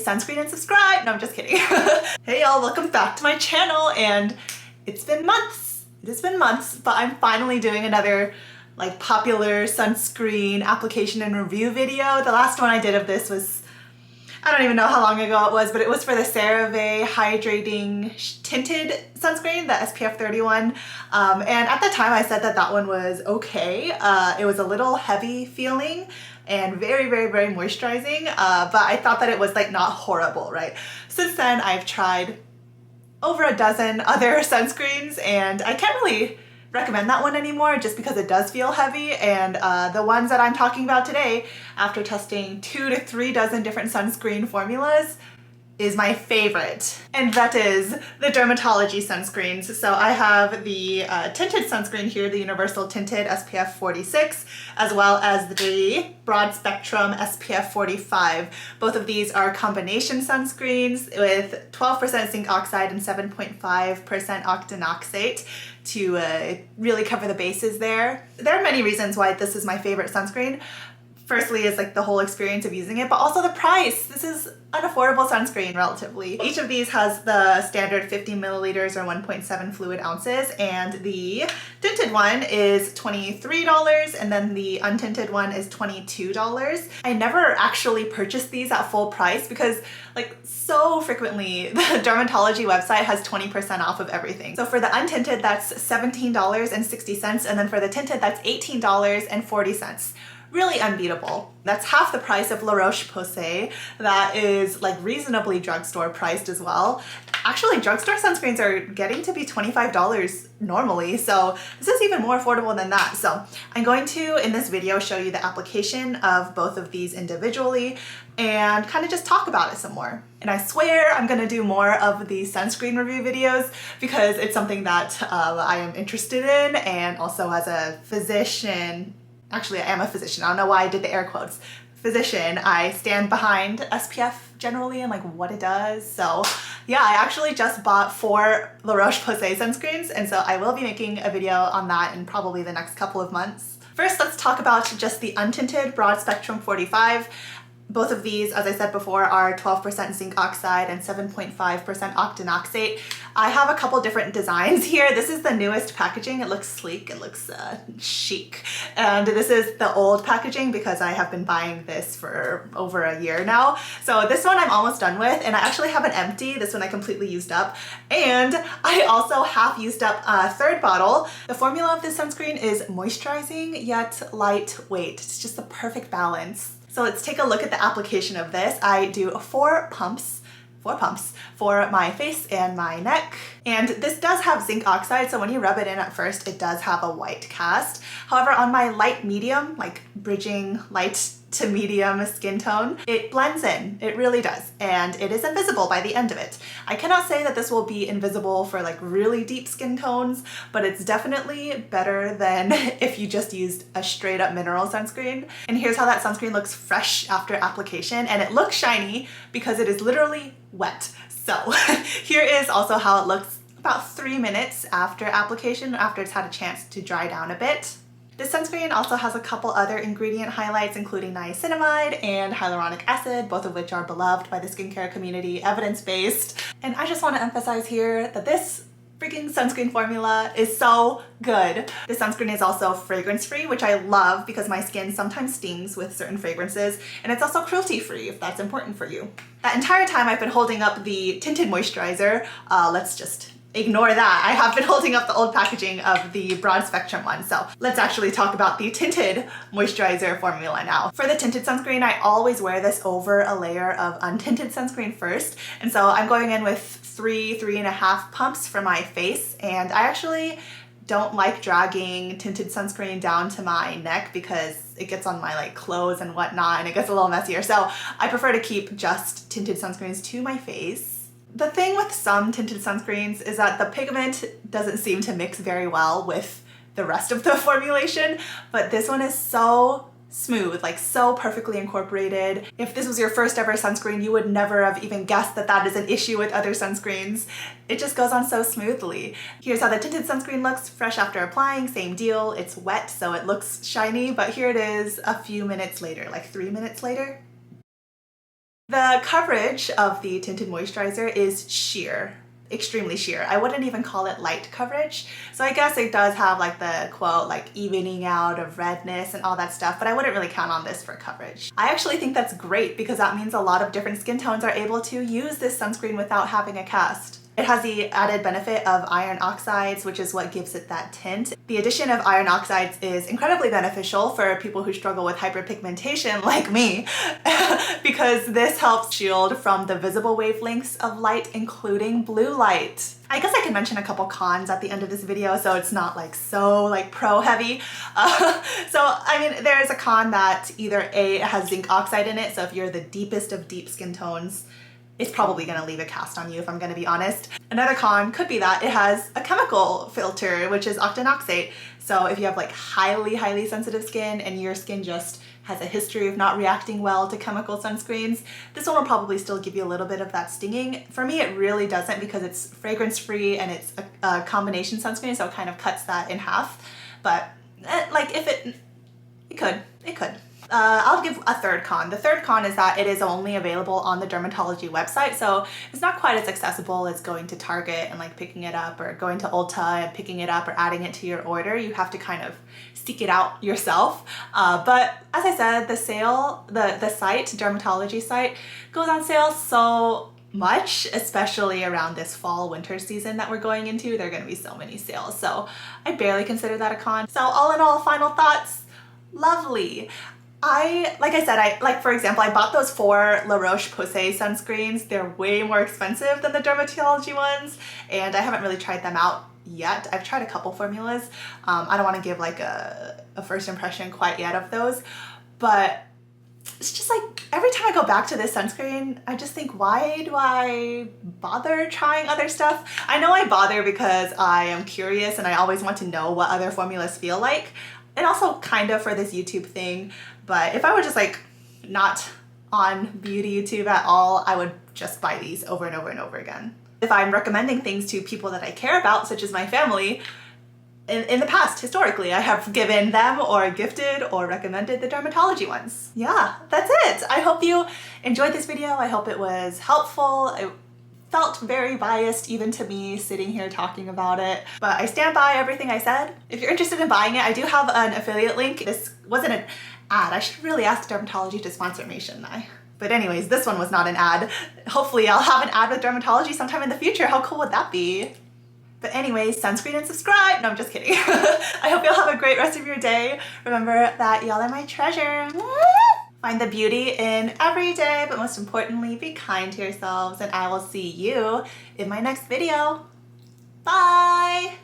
Sunscreen and subscribe. No, I'm just kidding. Hey y'all, welcome back to my channel, and it's been months. It has been months, but I'm finally doing another like popular sunscreen application and review video. The last one I did of this was, I don't even know how long ago it was, but it was for the CeraVe Hydrating Tinted Sunscreen, the SPF 31. And at the time I said that that one was okay. It was a little heavy feeling and very moisturizing, but I thought that it was like not horrible, right? Since then I've tried over a dozen other sunscreens and I can't really recommend that one anymore just because it does feel heavy, and the ones that I'm talking about today, after testing 2 to 3 dozen different sunscreen formulas, is my favorite, and that is the DRMTLGY Sunscreens. So I have the tinted sunscreen here, the Universal Tinted SPF 46, as well as the Broad Spectrum SPF 45. Both of these are combination sunscreens with 12% zinc oxide and 7.5% octinoxate to really cover the bases there. There are many reasons why this is my favorite sunscreen. Firstly is like the whole experience of using it, but also the price. This is an affordable sunscreen relatively. Each of these has the standard 50 milliliters or 1.7 fluid ounces, and the tinted one is $23 and then the untinted one is $22. I never actually purchased these at full price because like so frequently the DRMTLGY website has 20% off of everything. So for the untinted that's $17.60, and then for the tinted that's $18.40. Really unbeatable. That's half the price of La Roche-Posay. That is like reasonably drugstore priced as well. Actually, drugstore sunscreens are getting to be $25 normally, so this is even more affordable than that. So I'm going to, in this video, show you the application of both of these individually and kind of just talk about it some more. And I swear I'm gonna do more of these sunscreen review videos because it's something that I am interested in, and also as a physician, actually, I am a physician. I don't know why I did the air quotes. Physician, I stand behind SPF generally and like what it does. So yeah, I actually just bought 4 La Roche-Posay sunscreens, and so I will be making a video on that in probably the next couple of months. First, let's talk about just the untinted Broad Spectrum 45. Both of these, as I said before, are 12% zinc oxide and 7.5% octinoxate. I have a couple different designs here. This is the newest packaging. It looks sleek, it looks chic. And this is the old packaging because I have been buying this for over a year now. So this one I'm almost done with, and I actually have an empty. This one I completely used up. And I also half used up a third bottle. The formula of this sunscreen is moisturizing yet lightweight. It's just the perfect balance. So let's take a look at the application of this. I do 4 pumps for my face and my neck. And this does have zinc oxide, so when you rub it in at first, it does have a white cast. However, on my light medium, like bridging light to medium skin tone, it blends in. It really does. And it is invisible by the end of it. I cannot say that this will be invisible for like really deep skin tones, but it's definitely better than if you just used a straight up mineral sunscreen. And here's how that sunscreen looks fresh after application, and it looks shiny because it is literally wet. So here is also how it looks about 3 minutes after application, after it's had a chance to dry down a bit. This sunscreen also has a couple other ingredient highlights, including niacinamide and hyaluronic acid, both of which are beloved by the skincare community, evidence-based. And I just want to emphasize here that this freaking sunscreen formula is so good. This sunscreen is also fragrance-free, which I love because my skin sometimes stings with certain fragrances, and it's also cruelty-free if that's important for you. That entire time I've been holding up the tinted moisturizer. Let's just ignore that. I have been holding up the old packaging of the broad spectrum one. So let's actually talk about the tinted moisturizer formula now. For the tinted sunscreen, I always wear this over a layer of untinted sunscreen first. And so I'm going in with 3.5 pumps for my face. And I actually don't like dragging tinted sunscreen down to my neck because it gets on my like clothes and whatnot and it gets a little messier. So I prefer to keep just tinted sunscreens to my face. The thing with some tinted sunscreens is that the pigment doesn't seem to mix very well with the rest of the formulation, but this one is so smooth, like so perfectly incorporated. If this was your first ever sunscreen, you would never have even guessed that that is an issue with other sunscreens. It just goes on so smoothly. Here's how the tinted sunscreen looks fresh after applying, same deal. It's wet, so it looks shiny, but here it is a few minutes later, like 3 minutes later. The coverage of the Tinted Moisturizer is sheer. Extremely sheer. I wouldn't even call it light coverage. So I guess it does have like the quote like evening out of redness and all that stuff, but I wouldn't really count on this for coverage. I actually think that's great because that means a lot of different skin tones are able to use this sunscreen without having a cast. It has the added benefit of iron oxides, which is what gives it that tint. The addition of iron oxides is incredibly beneficial for people who struggle with hyperpigmentation like me, because this helps shield from the visible wavelengths of light, including blue light. I guess I can mention a couple cons at the end of this video so it's not like so like pro heavy. So I mean, there is a con that either A, it has zinc oxide in it, so if you're the deepest of deep skin tones, it's probably gonna leave a cast on you if I'm gonna be honest. Another con could be that it has a chemical filter, which is octinoxate. So if you have like highly sensitive skin and your skin just has a history of not reacting well to chemical sunscreens, this one will probably still give you a little bit of that stinging. For me, it really doesn't because it's fragrance free and it's a combination sunscreen, so it kind of cuts that in half. But like if it could. I'll give a third con. The third con is that it is only available on the dermatology website, so it's not quite as accessible as going to Target and like picking it up, or going to Ulta and picking it up or adding it to your order. You have to kind of seek it out yourself. But as I said, the sale, the site, dermatology site, goes on sale so much, especially around this fall winter season that we're going into. There are going to be so many sales, so I barely consider that a con. So all in all, final thoughts, lovely. Like I said, for example, I bought those 4 La Roche-Posay sunscreens. They're way more expensive than the dermatology ones, and I haven't really tried them out yet. I've tried a couple formulas. I don't want to give like a first impression quite yet of those, but it's just like every time I go back to this sunscreen, I just think, why do I bother trying other stuff? I know I bother because I am curious and I always want to know what other formulas feel like, and also kind of for this YouTube thing. But if I were just like not on beauty YouTube at all, I would just buy these over and over and over again. If I'm recommending things to people that I care about, such as my family, in the past, historically, I have given them or gifted or recommended the dermatology ones. Yeah, that's it. I hope you enjoyed this video. I hope it was helpful. It felt very biased even to me sitting here talking about it, but I stand by everything I said. If you're interested in buying it, I do have an affiliate link. This wasn't an ad. I should really ask dermatology to sponsor me, shouldn't I? But anyways, this one was not an ad. Hopefully I'll have an ad with dermatology sometime in the future. How cool would that be? But anyways, sunscreen and subscribe. No, I'm just kidding. I hope y'all have a great rest of your day. Remember that y'all are my treasure. Find the beauty in every day, but most importantly, be kind to yourselves, and I will see you in my next video. Bye!